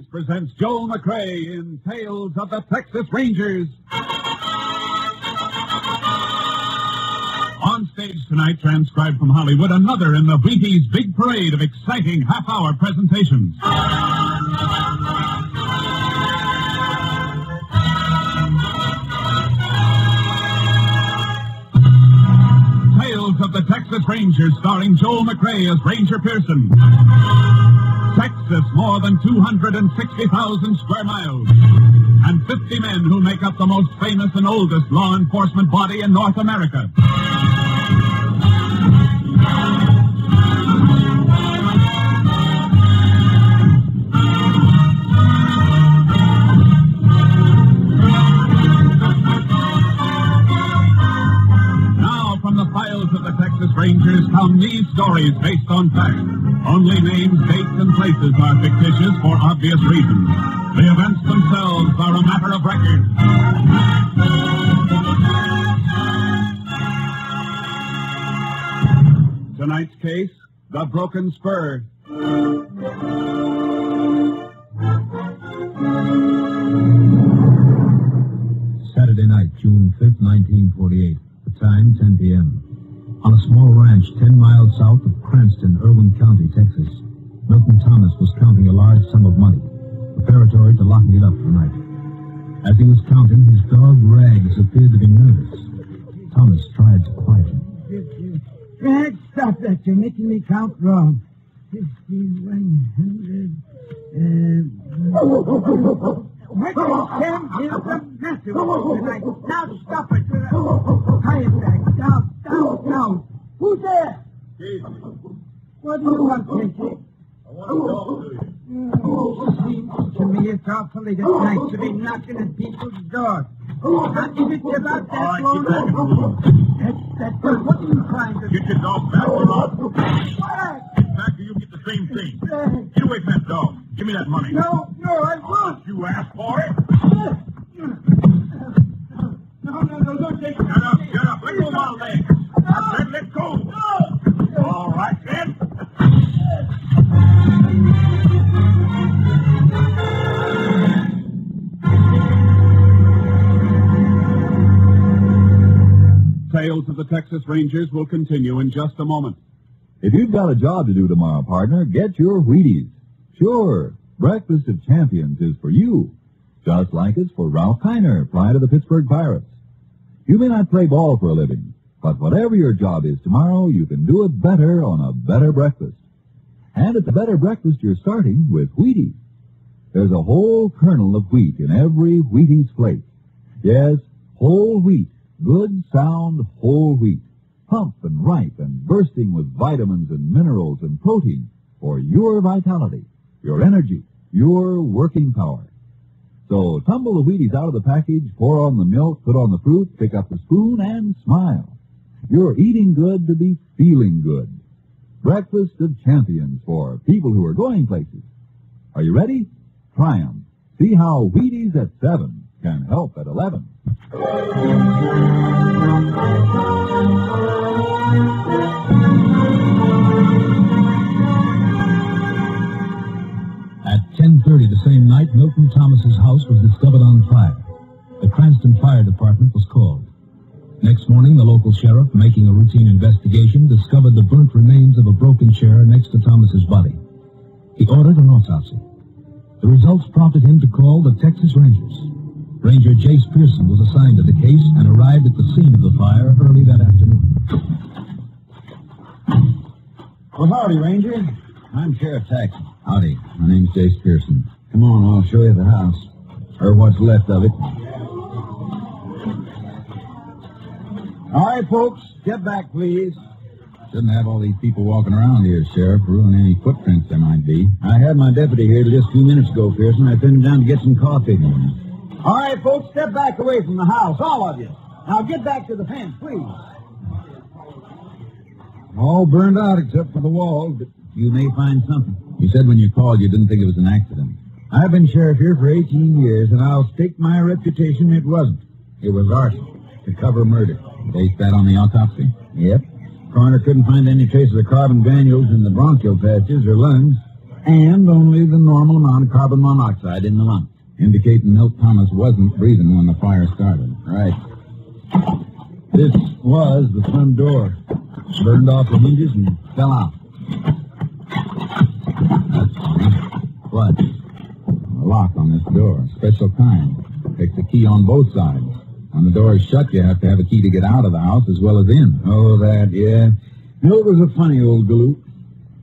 Presents Joel McCrea in Tales of the Texas Rangers. On stage tonight, transcribed from Hollywood, another in the Wheaties big parade of exciting half-hour presentations. Tales of the Texas Rangers, starring Joel McCrea as Ranger Pearson. Texas, more than 260,000 square miles, and 50 men who make up the most famous and oldest law enforcement body in North America. Now, from the files of the Texas Rangers come these stories based on fact. Only names, dates, and places are fictitious for obvious reasons. The events themselves are a matter of record. Tonight's case, the broken spur. Saturday night, June 5th, 1948. The time, 10 p.m. On a small ranch 10 miles south of Cranston, Irwin County, Texas, Milton Thomas was counting a large sum of money, preparatory to locking it up for the night. As he was counting, his dog Rags appeared to be nervous. Thomas tried to quiet him. Rags, stop that. You're making me count wrong. 100... What Sam is the matter tonight? Now stop it. Quiet, Rags. Down. Who's there? What do you want, Casey? I want to talk to you. Seems to me it's awfully nice to be knocking at people's doors. Now, is it about that All right, long? get back in the room. That's good. What are you trying to do? Get your dog back or I'll... What? Get back or you get the same thing. Get away from that dog. Give me that money. No, I won't. You asked for it? No, don't take it. Shut up. Let go of my legs. I said let go. No. All right, then. Tales of the Texas Rangers will continue in just a moment. If you've got a job to do tomorrow, partner, get your Wheaties. Sure, Breakfast of Champions is for you, just like it's for Ralph Kiner, pride of the Pittsburgh Pirates. You may not play ball for a living, but whatever your job is tomorrow, you can do it better on a better breakfast. And it's a better breakfast you're starting with Wheaties. There's a whole kernel of wheat in every Wheaties flake. Yes, whole wheat, good, sound, whole wheat. Plump and ripe and bursting with vitamins and minerals and protein for your vitality, your energy, your working power. So tumble the Wheaties out of the package, pour on the milk, put on the fruit, pick up the spoon, and smile. You're eating good to be feeling good. Breakfast of Champions for people who are going places. Are you ready? Try 'em. See how Wheaties at 7 can help at 11. At 10:30 the same night, Milton Thomas's house was discovered on fire. The Cranston Fire Department was called. Next morning, the local sheriff, making a routine investigation, discovered the burnt remains of a broken chair next to Thomas's body. He ordered an autopsy. The results prompted him to call the Texas Rangers. Ranger Jace Pearson was assigned to the case and arrived at the scene of the fire early that afternoon. Well, howdy, Ranger. I'm Sheriff Taxon. Howdy. My name's Jace Pearson. Come on, I'll show you the house. Or what's left of it. All right, folks, step back, please. Shouldn't have all these people walking around here, Sheriff, ruin any footprints there might be. I had my deputy here just a few minutes ago, Pearson. I sent him down to get some coffee. All right, folks, step back away from the house, all of you. Now get back to the fence, please. All burned out except for the walls, but you may find something. You said when you called you didn't think it was an accident. I've been sheriff here for 18 years, and I'll stake my reputation it wasn't. It was arson to cover murder. Based that on the autopsy? Yep. Coroner couldn't find any traces of carbon granules in the bronchial patches or lungs. and only the normal amount of carbon monoxide in the lungs. Indicating Milt Thomas wasn't breathing when the fire started. Right. This was the front door. Burned off the hinges and fell out. That's funny. What? A lock on this door. Special kind. Takes a key on both sides. When the door is shut, you have to have a key to get out of the house as well as in. Oh, that, yeah. Milt was a funny old galoot.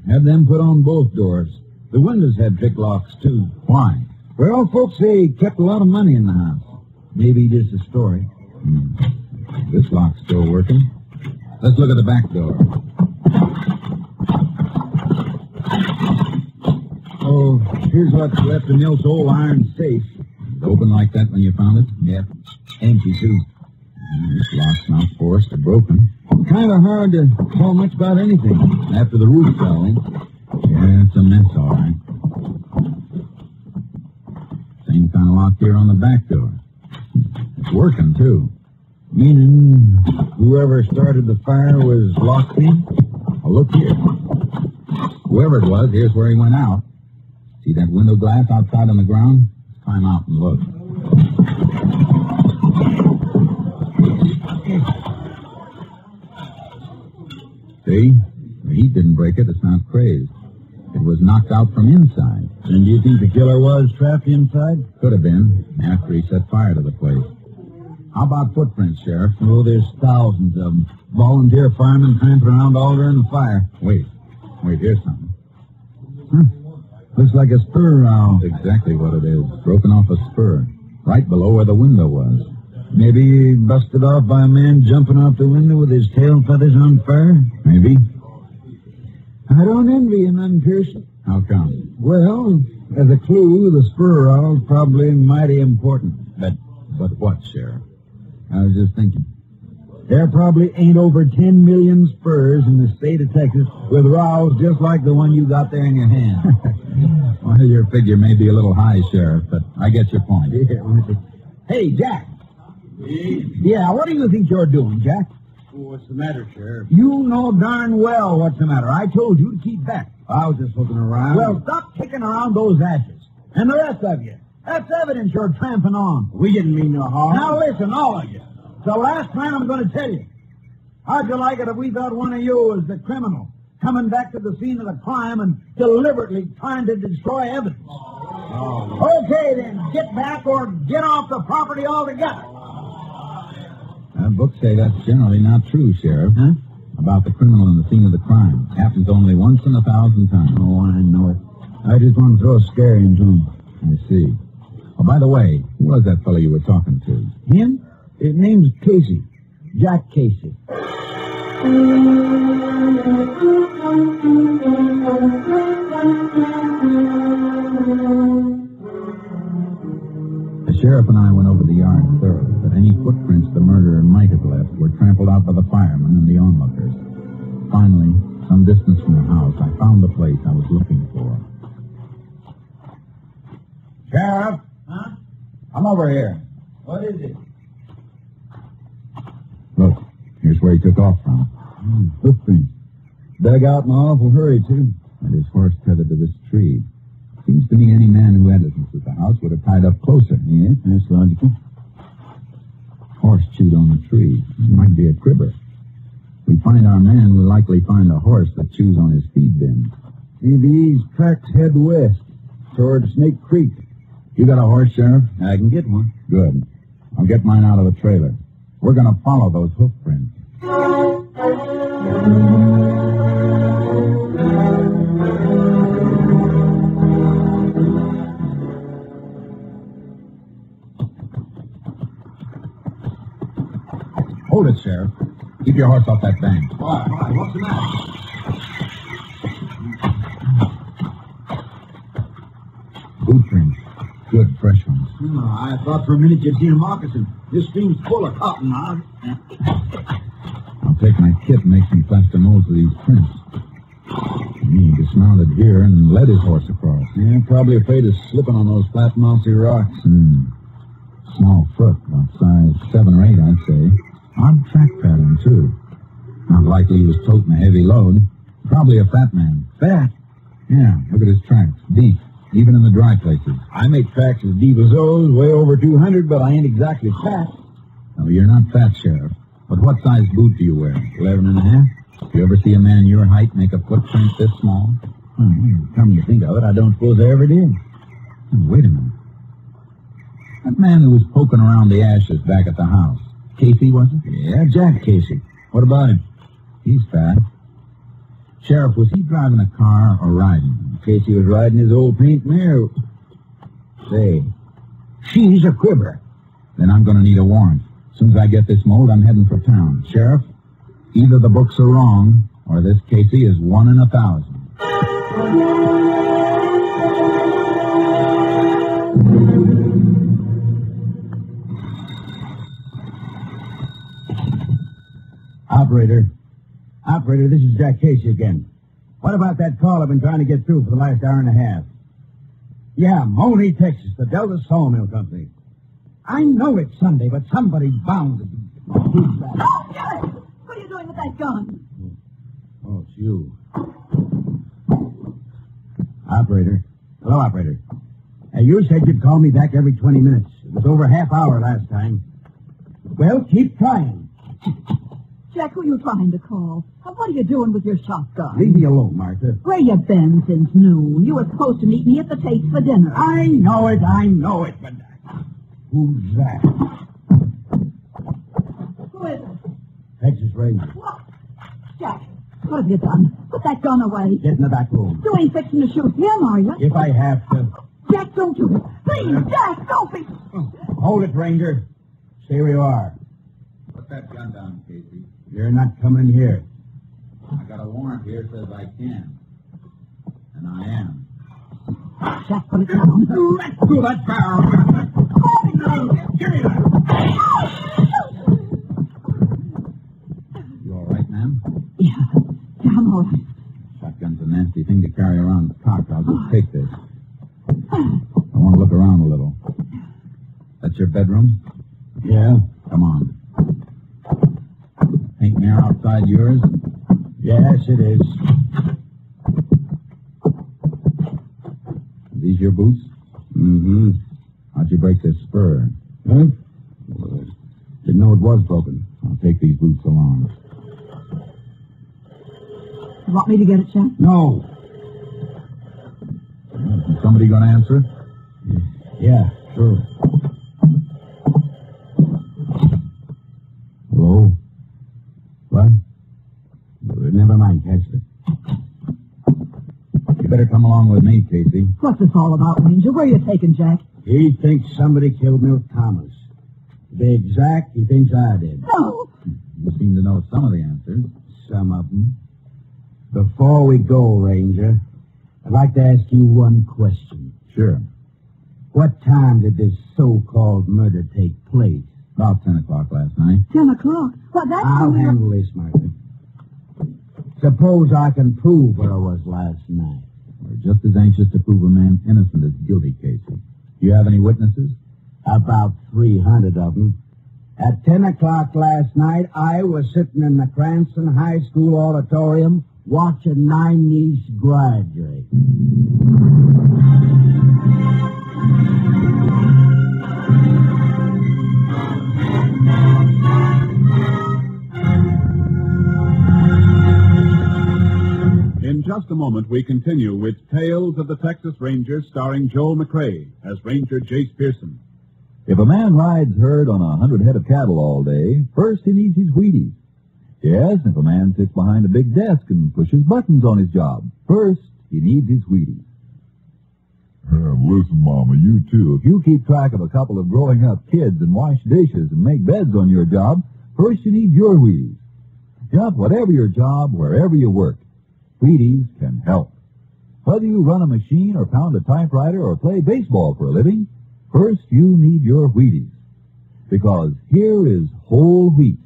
Had them put on both doors. The windows had pick locks, too. Why? Well, folks say he kept a lot of money in the house. Maybe just a story. This lock's still working. Let's look at the back door. Oh, here's what's left of Milt's old iron safe. It's open like that when you found it? Yep. Empty, too. This lock's not forced or broken. Kind of hard to tell much about anything after the roof fell in. Yeah, it's a mess, all right. Same kind of lock here on the back door. It's working, too. Meaning whoever started the fire was locked in? Oh, look here. Whoever it was, here's where he went out. See that window glass outside on the ground? Climb out and look. See? The heat didn't break it. It's not crazed. It was knocked out from inside. And do you think the killer was trapped inside? Could have been, after he set fire to the place. How about footprints, Sheriff? Oh, there's thousands of them. Volunteer firemen tramping around all during the fire. Wait, here's something. Looks like a spur rowel. That's exactly what it is. Broken off a spur. Right below where the window was. Maybe busted off by a man jumping out the window with his tail feathers on fire? Maybe. I don't envy him, none, Pearson. How come? Well, as a clue, the spur rowel's probably mighty important. But what, Sheriff? I was just thinking. There probably ain't over 10 million spurs in the state of Texas with rowels just like the one you got there in your hand. Well, your figure may be a little high, Sheriff, but I get your point. Hey, Jack. Yeah, what do you think you're doing, Jack? What's the matter, Sheriff? You know darn well what's the matter. I told you to keep back. I was just looking around. Well, stop kicking around those ashes. And the rest of you. That's evidence you're tramping on. We didn't mean no harm. Now listen, all of you. It's the last time I'm going to tell you. How'd you like it if we thought one of you was the criminal, coming back to the scene of the crime and deliberately trying to destroy evidence? Oh. Okay, then, get back or get off the property altogether. Books say that's generally not true, Sheriff. Huh? About the criminal in the scene of the crime. Happens only once in 1,000 times. Oh, I know it. I just want to throw a scare into him. I see. Oh, by the way, who was that fellow you were talking to? Him? His name's Casey. Jack Casey. The sheriff and I went over the yard thoroughly, but any footprints the murderer might have left were trampled out by the firemen and the onlookers. Finally, some distance from the house, I found the place I was looking for. Sheriff? Huh? I'm over here. What is it? Look, here's where he took off from. Footprints. Dug out in an awful hurry, too. And his horse tethered to this tree. Seems to me any man who had business at the house would have tied up closer. Yes, that's logical. Horse chewed on the tree. Might be a cribber. If we find our man, we'll likely find a horse that chews on his feed bin. Maybe these tracks head west toward Snake Creek. You got a horse, Sheriff? I can get one. Good. I'll get mine out of the trailer. We're going to follow those hoof prints. Hold it, Sheriff. Keep your horse off that bank. Why? What's the matter? Boot prints. Good, fresh ones. I thought for a minute you'd seen a moccasin. This stream's full of cotton now. I'll take my kit and make some plaster molds of these prints. He dismounted here and led his horse across. Yeah, probably afraid of slipping on those flat, mossy rocks. Small foot, about size 7 or 8, I'd say. Odd track pattern, too. Not likely he was toting a heavy load. Probably a fat man. Fat? Yeah, look at his tracks. Deep, even in the dry places. I make tracks as deep as those, way over 200, but I ain't exactly fat. No, you're not fat, Sheriff. But what size boot do you wear? 11 and a half. You ever see a man your height make a footprint this small? Come to think of it, I don't suppose I ever did. Wait a minute. That man who was poking around the ashes back at the house. Casey, was it? Yeah, Jack Casey. What about him? He's fat. Sheriff, was he driving a car or riding? Casey was riding his old paint mare. Say, she's a cribber. Then I'm going to need a warrant. As soon as I get this mowed, I'm heading for town. Sheriff, either the books are wrong, or this Casey is 1 in 1,000. Operator, this is Jack Casey again. What about that call I've been trying to get through for the last hour and a half? Yeah, Money, Texas, the Delta Sawmill Company. I know it's Sunday, but somebody's bound to be. Who's that? Oh, Sheriff! What are you doing with that gun? Oh, it's you. Operator. Hello, Operator. You said you'd call me back every 20 minutes. It was over half hour last time. Well, keep trying. Jack, who are you trying to call? What are you doing with your shotgun? Leave me alone, Martha. Where you been since noon? You were supposed to meet me at the Tate's for dinner. I know it, but... Who's that? Who is it? Texas Ranger. What? Jack, what have you done? Put that gun away. Get in the back room. You ain't fixing to shoot him, are you? If I have to. Jack, don't do it. Please, Jack, don't be... Hold it, Ranger. Stay where you are. Put that gun down, Casey. You're not coming in here. I got a warrant here says I can. And I am. Jack, put it down. Let go that barrel. Give me that. You all right, ma'am? Yeah, I'm all right. Shotgun's a nasty thing to carry around the cock. I'll just take this. I want to look around a little. That's your bedroom? Yeah. Come on. Paint mirror outside yours? Yes, it is. Are these your boots? Mm-hmm. How'd you break this spur? Huh? Well, didn't know it was broken. I'll take these boots along. You want me to get it, Jack? No. Is somebody going to answer? Yeah, sure. Hello? What? Never mind, Casper. You better come along with me, Casey. What's this all about, Ranger? Where are you taking Jack? He thinks somebody killed Milt Thomas. To be exact, he thinks I did. No. You seem to know some of the answers. Some of them. Before we go, Ranger, I'd like to ask you one question. Sure. What time did this so-called murder take place? About 10 o'clock last night. 10 o'clock? Well, that's... I'll handle this, Martha. Suppose I can prove where I was last night. We're just as anxious to prove a man innocent as guilty, Casey. Do you have any witnesses? About 300 of them. At 10 o'clock last night, I was sitting in the Cranston High School auditorium watching my niece graduate. In just a moment, we continue with Tales of the Texas Rangers starring Joel McCrea as Ranger Jace Pearson. If a man rides herd on 100 head of cattle all day, first he needs his Wheaties. Yes, if a man sits behind a big desk and pushes buttons on his job, first he needs his Wheaties. Listen, Mama, you too. If you keep track of a couple of growing up kids and wash dishes and make beds on your job, first you need your Wheaties. Just whatever your job, wherever you work, Wheaties can help. Whether you run a machine or pound a typewriter or play baseball for a living, first you need your Wheaties. Because here is whole wheat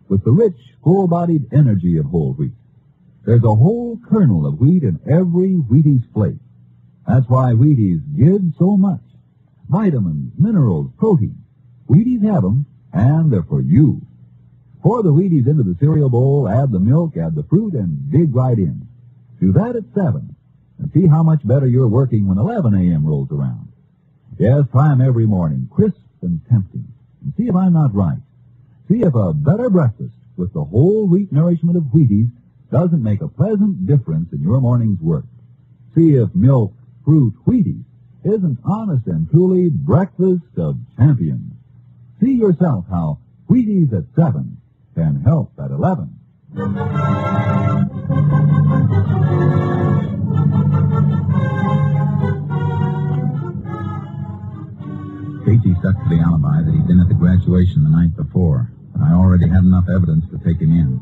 with the rich, full-bodied energy of whole wheat. There's a whole kernel of wheat in every Wheaties flake. That's why Wheaties give so much. Vitamins, minerals, protein. Wheaties have them, and they're for you. Pour the Wheaties into the cereal bowl, add the milk, add the fruit, and dig right in. Do that at 7. and see how much better you're working when 11 a.m. rolls around. Yes, try 'em every morning, crisp and tempting, and see if I'm not right. See if a better breakfast with the whole wheat nourishment of Wheaties doesn't make a pleasant difference in your morning's work. See if milk, fruit, Wheaties isn't honest and truly breakfast of champions. See yourself how Wheaties at 7 can help at 11. Casey stuck to the alibi that he'd been at the graduation the night before, but I already had enough evidence to take him in.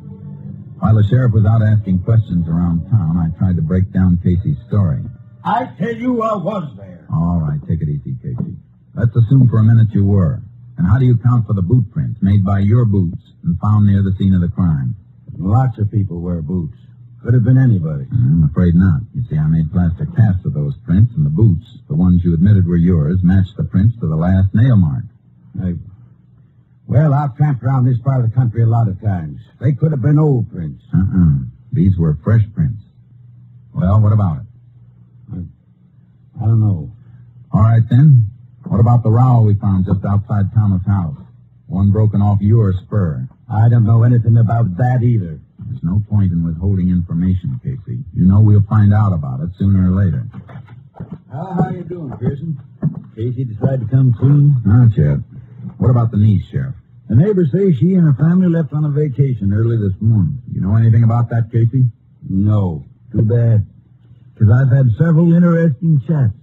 While the sheriff was out asking questions around town, I tried to break down Casey's story. I tell you I was there. All right, take it easy, Casey. Let's assume for a minute you were. And how do you account for the boot prints made by your boots and found near the scene of the crime? Lots of people wear boots. Could have been anybody. I'm afraid not. You see, I made plaster casts of those prints, and the boots, the ones you admitted were yours, matched the prints to the last nail mark. Well, I've tramped around this part of the country a lot of times. They could have been old prints. These were fresh prints. Well, what about it? I don't know. All right, then. What about the rowel we found just outside Thomas' house? One broken off your Spur. I don't know anything about that either. There's no point in withholding information, Casey. You know we'll find out about it sooner or later. How you doing, Pearson? Casey decided to come clean? Not yet. What about the niece, Sheriff? The neighbors say she and her family left on a vacation early this morning. You know anything about that, Casey? No. Too bad. Because I've had several interesting chats.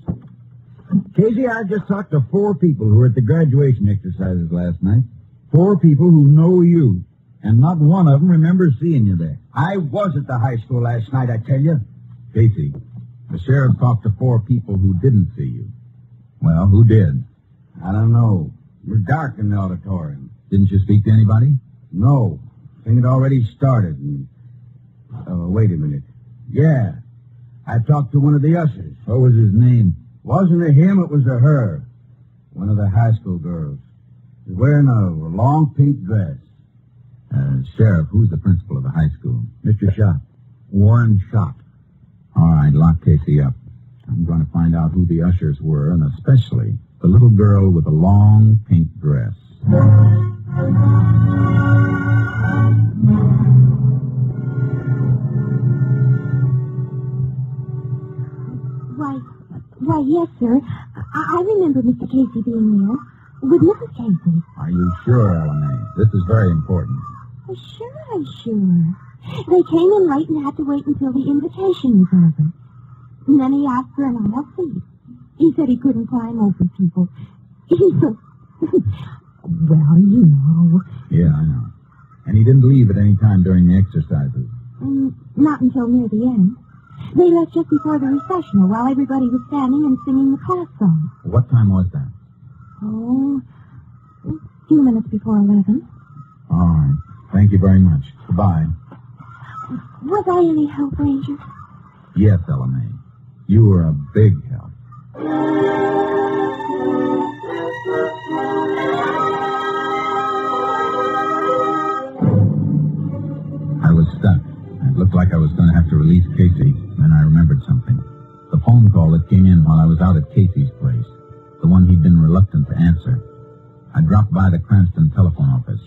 Casey, I just talked to 4 people who were at the graduation exercises last night. 4 people who know you. And not one of them remembers seeing you there. I was at the high school last night, I tell you. Casey, the sheriff talked to 4 people who didn't see you. Well, who did? I don't know. It was dark in the auditorium. Didn't you speak to anybody? No. Thing had already started. And... wait a minute. Yeah. I talked to one of the ushers. What was his name? Wasn't a him, it was a her. One of the high school girls. She was wearing a long pink dress. Sheriff, who's the principal of the high school? Mr. Schott. Warren Schott. All right, lock Casey up. I'm going to find out who the ushers were, and especially the little girl with the long pink dress. Why, yes, sir. I remember Mr. Casey being there. With Mrs. Casey. Are you sure, LMA? This is very important. Oh, sure. They came in late and had to wait until the invitation was over. And then he asked for an aisle seat. He said he couldn't climb over people. Well, you know. Yeah, I know. And he didn't leave at any time during the exercises? Not until near the end. They left just before the recessional while everybody was standing and singing the class song. What time was that? Oh, a few minutes before 11. All right. Thank you very much. Goodbye. Was I any help, Ranger? Yes, LMA. You were a big help. I was stuck. It looked like I was going to have to release Casey. Then I remembered something. The phone call that came in while I was out at Casey's place. The one he'd been reluctant to answer. I dropped by the Cranston telephone office.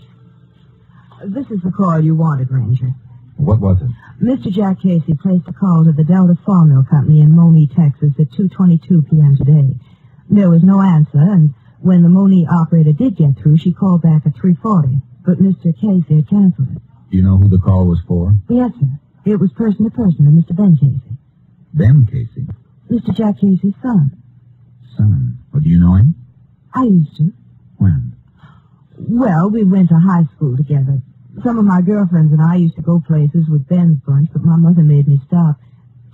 This is the call you wanted, Ranger. What was it? Mr. Jack Casey placed a call to the Delta Sawmill Company in Monee, Texas at 2:22 p.m. today. There was no answer, and when the Monee operator did get through, she called back at 3:40. But Mr. Casey had canceled it. Do you know who the call was for? Yes, sir. It was person to person to Mr. Ben Casey. Ben Casey? Mr. Jack Casey's son. Son? Well, do you know him? I used to. When? Well, we went to high school together. Some of my girlfriends and I used to go places with Ben's bunch, but my mother made me stop.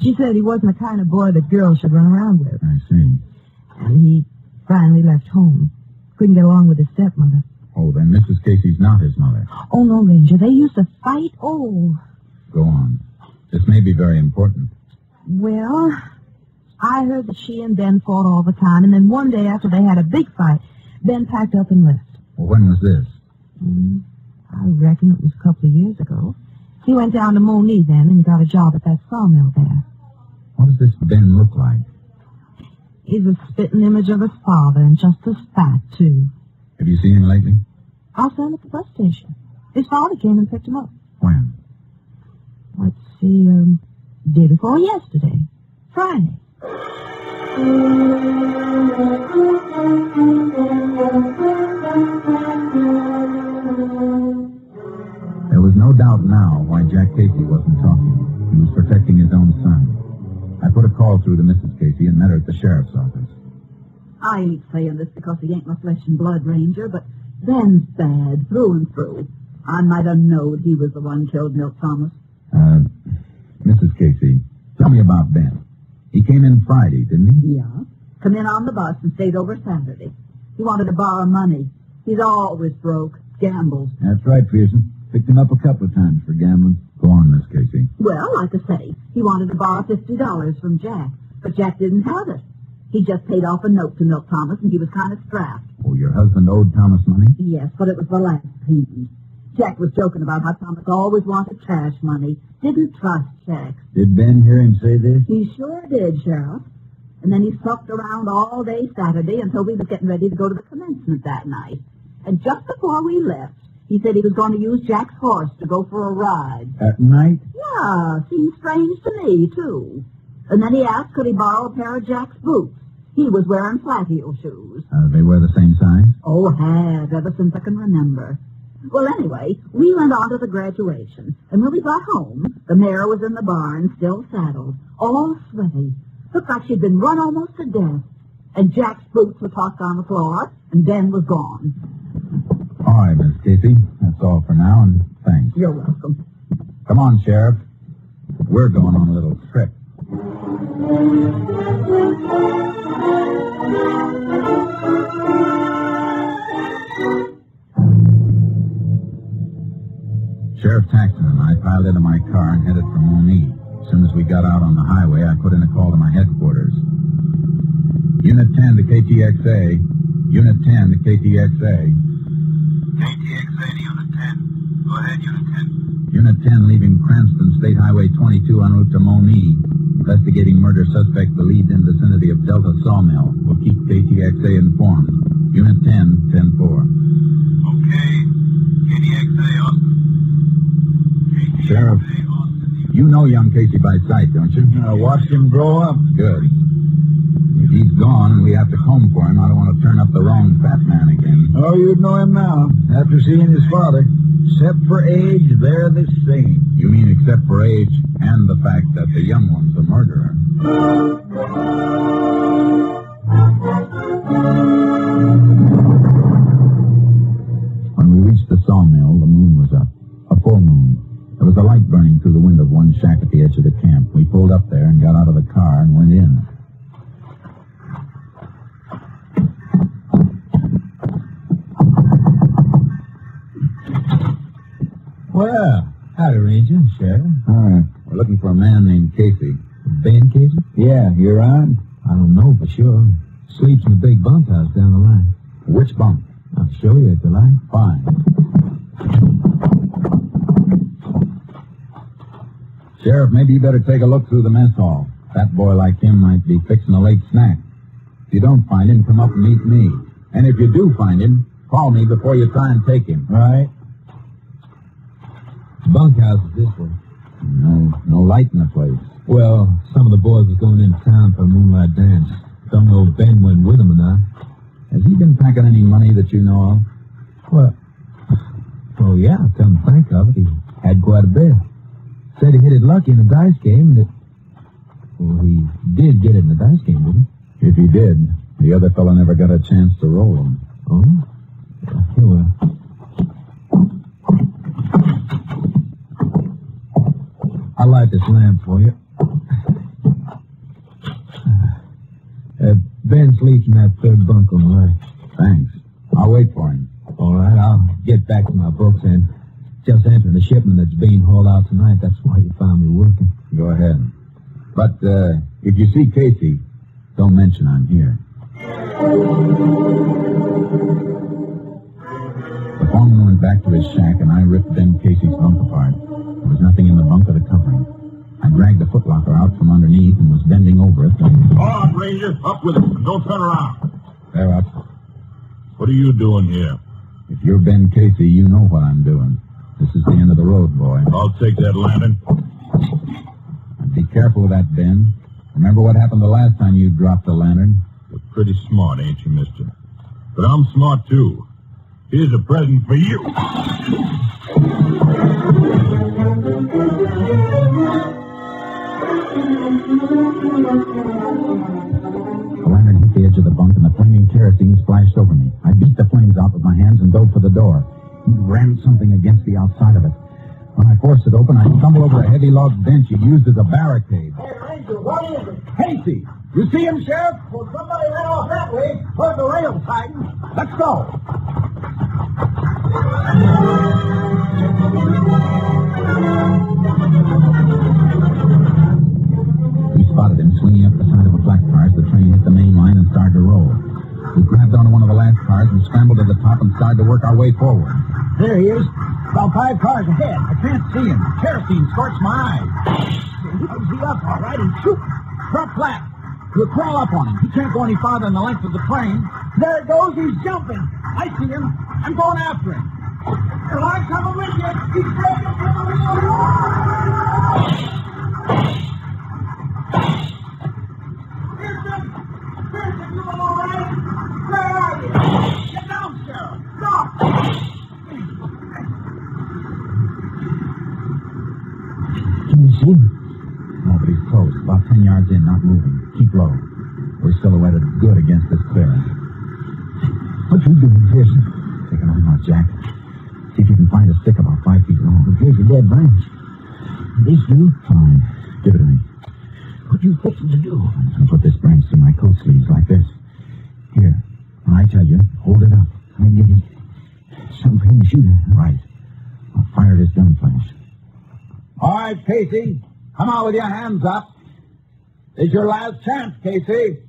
She said he wasn't the kind of boy that girls should run around with. I see. And he finally left home. Couldn't get along with his stepmother. Oh, then Mrs. Casey's not his mother. Oh, no, Ranger. They used to fight. Oh. Go on. This may be very important. Well, I heard that she and Ben fought all the time, and then one day after they had a big fight, Ben packed up and left. Well, when was this? I reckon it was a couple of years ago. He went down to Monee then and got a job at that sawmill there. What does this Ben look like? He's a spitting image of his father, and just as fat, too. Have you seen him lately? I saw him at the bus station. His father came and picked him up. When? Let's see, day before yesterday. Friday. There was no doubt now why Jack Casey wasn't talking. He was protecting his own son. I put a call through to Mrs. Casey and met her at the sheriff's office. I ain't saying this because he ain't my flesh and blood, Ranger, but Ben's bad through and through. I might have known he was the one killed Milt Thomas. Mrs. Casey, tell me about Ben. He came in Friday, didn't he? Yeah. Come in on the bus and stayed over Saturday. He wanted to borrow money. He's always broke. Gambles. That's right, Pearson. Picked him up a couple of times for gambling. Go on, Miss Casey. Well, like I say, he wanted to borrow $50 from Jack, but Jack didn't have it. He just paid off a note to Milt Thomas, and he was kind of strapped. Oh, your husband owed Thomas money? Yes, but it was the last payment. Jack was joking about how Thomas always wanted cash money, didn't trust checks. Did Ben hear him say this? He sure did, Sheriff. And then he sucked around all day Saturday until we was getting ready to go to the commencement that night. And just before we left, he said he was going to use Jack's horse to go for a ride. At night? Yeah, seemed strange to me, too. And then he asked could he borrow a pair of Jack's boots. He was wearing flat-heel shoes. They wear the same size? Oh, have, ever since I can remember. Well, anyway, we went on to the graduation, and when we got home, the mare was in the barn, still saddled, all sweaty. Looked like she'd been run almost to death. And Jack's boots were tossed on the floor, and Ben was gone. All right, Miss Casey. That's all for now, and thanks. You're welcome. Come on, Sheriff. We're going on a little trip. Sheriff Taxton and I piled into my car and headed for Monique. As soon as we got out on the highway, I put in a call to my headquarters. Unit 10 to KTXA. Unit 10 to KTXA. KTXA to Unit 10. Go ahead, Unit 10. Unit 10 leaving Cranston State Highway 22 en route to Monique. Investigating murder suspect believed in vicinity of Delta Sawmill. We'll keep KTXA informed. Unit 10, 10-4. Okay. KTXA, Austin. KTXA, Sheriff, Austin. you know young Casey by sight, don't you? I watched him grow up. Good. If he's gone and we have to comb for him, I don't want to turn up the wrong fat man again. Oh, you'd know him now, after seeing his father. Except for age, they're the same. You mean except for age and the fact that the young one's a murderer? When we reached the sawmill, the moon was up. A full moon. There was a light burning through the window of one shack at the edge of the camp. We pulled up there and got out of the car and went in. Well, howdy, Ranger. Sheriff. We're looking for a man named Casey. Ben Casey? Yeah, you're on? I don't know for sure. Sleeps in the big bunkhouse down the line. Which bunk? I'll show you at the line. Fine. Sheriff, maybe you better take a look through the mess hall. Fat boy like him might be fixing a late snack. If you don't find him, come up and meet me. And if you do find him, call me before you try and take him. Right. Bunkhouse is this way. No light in the place. Well, some of the boys was going into town for a moonlight dance. Don't know if Ben went with them or not. Has he been packing any money that you know of? Well, yeah, come to think of it, he had quite a bit. Said he hit it lucky in the dice game that... Well, he did get it in the dice game, didn't he? If he did, the other fellow never got a chance to roll him. Oh? Here we are. I'll light this lamp for you. Ben sleeps in that third bunk on the right. Thanks. I'll wait for him. All right, I'll get back to my books and just entering the shipment that's being hauled out tonight. That's why you found me working. Go ahead. But if you see Casey, don't mention I'm here. The foreman went back to his shack, and I ripped Ben Casey's bunk apart. There was nothing in the bunk of the covering. I dragged the footlocker out from underneath and was turn around. They're up. What are you doing here? If you're Ben Casey, you know what I'm doing. This is the end of the road, boy. I'll take that lantern. Be careful with that, Ben. Remember what happened the last time you dropped the lantern? You're pretty smart, ain't you, mister? But I'm smart, too. Here's a present for you. The lantern hit the edge of the bunk, and the flaming kerosene splashed over me. I beat the flames out with my hands and dove for the door. He rammed something against the outside of it. When I forced it open, I stumbled over a heavy log bench he'd used as a barricade. Hey, Ranger, what is it? Casey! You see him, Sheriff? Well, somebody ran off that way toward the rail siding. Let's go. We spotted him swinging up the side of a flat car as the train hit the main line and started to roll. We grabbed onto one of the last cars and scrambled to the top and started to work our way forward. There he is. About 5 cars ahead. I can't see him. Kerosene scorched my eyes. He's up, all right, and shoot. Drop flat. We'll crawl up on him. He can't go any farther than the length of the train. There it goes. He's jumping. I see him. I'm going after him. Well, I'm coming with you. He's breaking from the wheel. Pearson! Pearson, you all right? Where are you? Get down, Sheriff. Stop! Can you see him? Nobody's close. About 10 yards in, not moving. Keep low. We're silhouetted good against this clearing. What you doing, Pearson? Take an arm out, Jack. See if you can find a stick about 5 feet long. Here's a dead branch. This do? Fine. Give it to me. What you fixing to do? I'll put this branch through my coat sleeves like this. Here. When I tell you, hold it up. I need something to shoot at. Right. I'll fire this gun flash. All right, Casey. Come on with your hands up. It's your last chance, Casey.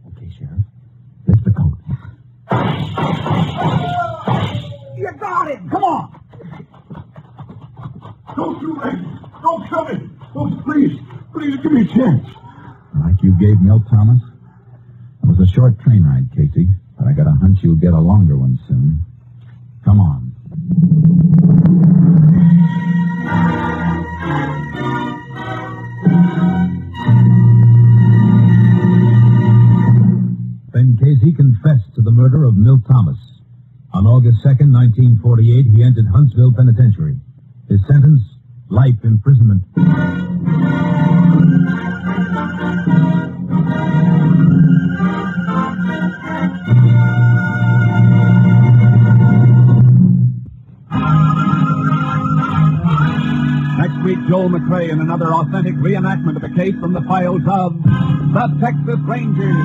Okay, Sheriff. Lift the coat. You got it. Come on. Don't shoot me. Don't kill me. Oh, please give me a chance. Like you gave Milt Thomas? It was a short train ride, Casey, but I got a hunch you'll get a longer one soon. Come on. Ben Casey confessed to the murder of Milt Thomas. On August 2nd, 1948, he entered Huntsville Penitentiary. His sentence, life imprisonment. Next week, Joel McCrea in another authentic reenactment of a case from the files of the Texas Rangers.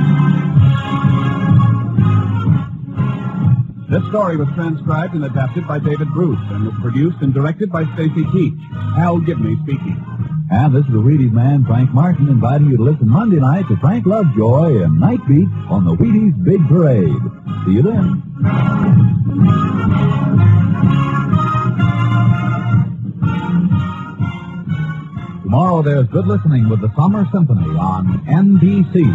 This story was transcribed and adapted by David Bruce and was produced and directed by Stacy Keach. Hal Gibney speaking. And this is the Wheaties man, Frank Martin, inviting you to listen Monday night to Frank Lovejoy and Night Beat on the Wheaties Big Parade. See you then. Tomorrow there's good listening with the Summer Symphony on NBC.